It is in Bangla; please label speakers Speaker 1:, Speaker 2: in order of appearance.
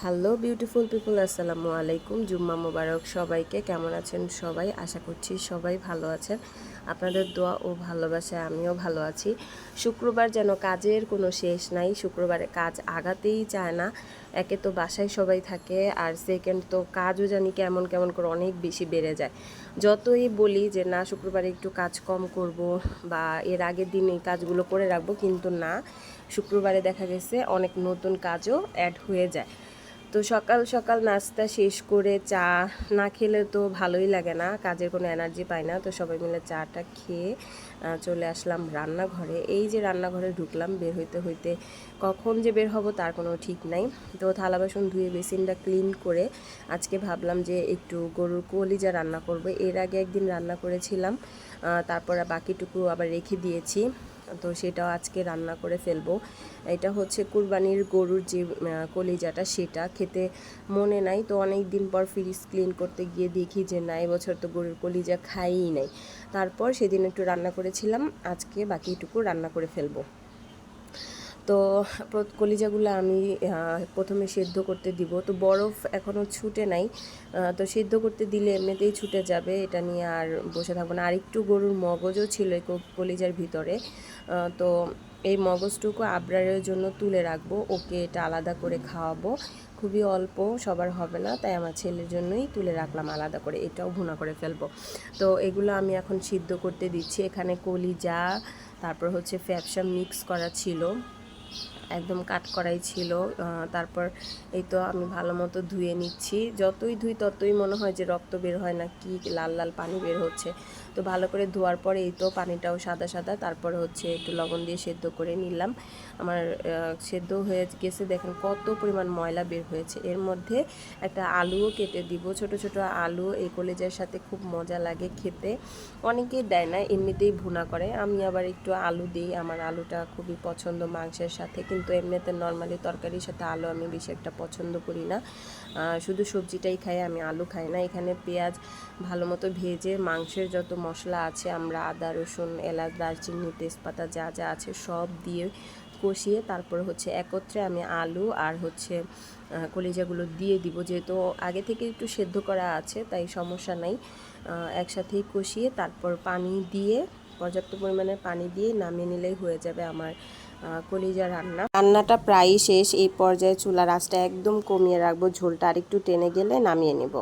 Speaker 1: হ্যালো বিউটিফুল পিপল, আসসালামু আলাইকুম। জুম্মা মোবারক সবাইকে। কেমন আছেন সবাই? আশা করছি সবাই ভালো আছেন। আপনাদের দোয়া ও ভালোবাসায় আমিও ভালো আছি। শুক্রবার যেন কাজের কোনো শেষ নাই। শুক্রবারে কাজ আগাতেই চায় না। একে তো বাসায় সবাই থাকে, আর সেকেন্ড তো কাজও জানি কেমন কেমন করে অনেক বেশি বেড়ে যায়। যতই বলি যে না শুক্রবারে একটু কাজ কম করব বা এর আগের দিন এই কাজগুলো করে রাখবো, কিন্তু না, শুক্রবারে দেখা গেছে অনেক নতুন কাজও অ্যাড হয়ে যায়। তো সকাল সকাল নাস্তা শেষ করে চা না খেলে তো ভালোই লাগে না, কাজের কোনো এনার্জি পাই না। তো সবাই মিলে চাটা খেয়ে চলে আসলাম রান্নাঘরে। এই যে রান্নাঘরে ঢুকলাম, বের হইতে হইতে কখন যে বের হব তার কোনো ঠিক নাই। তো থালা বাসন ধুয়ে বেসিনটা ক্লিন করে আজকে ভাবলাম যে একটু গরুর কলিজা রান্না করব। এর আগে একদিন রান্না করেছিলাম, তারপর বাকিটুকু আবার রেখে দিয়েছি। তো সেটাও আজকে রান্না করে ফেলবো। এটা হচ্ছে কুরবানির গরুর যে কলিজাটা, সেটা খেতে মনে নাই। তো অনেক দিন পর ফ্রিজ ক্লিন করতে গিয়ে দেখি যে না, এবছর তো গরুর কলিজা খাইই নাই। তারপর সেদিন একটু রান্না করেছিলাম, আজকে বাকিটুকু রান্না করে ফেলবো। তো কলিজাগুলো আমি প্রথমে সেদ্ধ করতে দিব। তো বরফ এখনও ছুটে নাই, তো সেদ্ধ করতে দিলে এমনিতেই ছুটে যাবে, এটা নিয়ে আর বসে থাকবো না। আর একটু গরুর মগজও ছিল এই কলিজার ভিতরে, তো এই মগজটুকু আবরারের জন্য তুলে রাখবো, ওকে এটা আলাদা করে খাওয়াবো। খুবই অল্প, সবার হবে না, তাই আমার ছেলের জন্যই তুলে রাখলাম আলাদা করে। এটাও ভুনা করে ফেলবো। তো এগুলো আমি এখন সিদ্ধ করতে দিচ্ছি। এখানে কলিজা, তারপর হচ্ছে ফ্যাপসা মিক্স করা ছিল, একদম কাট করাই ছিল। তারপর এই তো আমি ভালো মতো ধুয়ে নিচ্ছি। যতই ধুই ততই মনে হয় যে রক্ত বের হয় না, কি লাল লাল পানি বের হচ্ছে। তো ভালো করে ধোয়ার পরে এই তো পানিটাও সাদা সাদা। তারপরে হচ্ছে একটু লবণ দিয়ে সেদ্ধ করে নিলাম। আমার সেদ্ধ হয়ে গেছে, দেখেন কত পরিমাণ ময়লা বের হয়েছে। এর মধ্যে একটা আলুও কেটে দিব, ছোট ছোট আলু। এই কলেজের সাথে খুব মজা লাগে খেতে। অনেকেই দেয় না, এমনিতেই ভুনা করে, আমি আবার একটু আলু দিই। আমার আলুটা খুবই পছন্দ মাংসের সাথে, কিন্তু এমনিতে নর্মালি তরকারির সাথে আলু আমি বেশি একটা পছন্দ করি না। শুধু সবজিটাই খাই, আমি আলু খাই না। এখানে পেঁয়াজ ভালো মতো ভেজে মাংসের যত মশলা আছে, আমরা আদা রসুন এলাচ দারচিনি তেজপাতা যা যা আছে সব দিয়ে কষিয়ে তারপর হচ্ছে একত্রে আমি আলু আর হচ্ছে কলিজাগুলো দিয়ে দিব। যেহেতু আগে থেকে একটু সেদ্ধ করা আছে তাই সমস্যা নাই। একসাথেই কষিয়ে তারপর পানি দিয়ে, পর্যাপ্ত পরিমাণে পানি দিয়ে নামিয়ে নিলেই হয়ে যাবে আমার কলিজা রান্না। রান্নাটা প্রায়ই শেষ। এই পর্যায়ে চুলার আঁচটা একদম কমিয়ে রাখবো, ঝোলটা আরেকটু টেনে গেলে নামিয়ে নেব।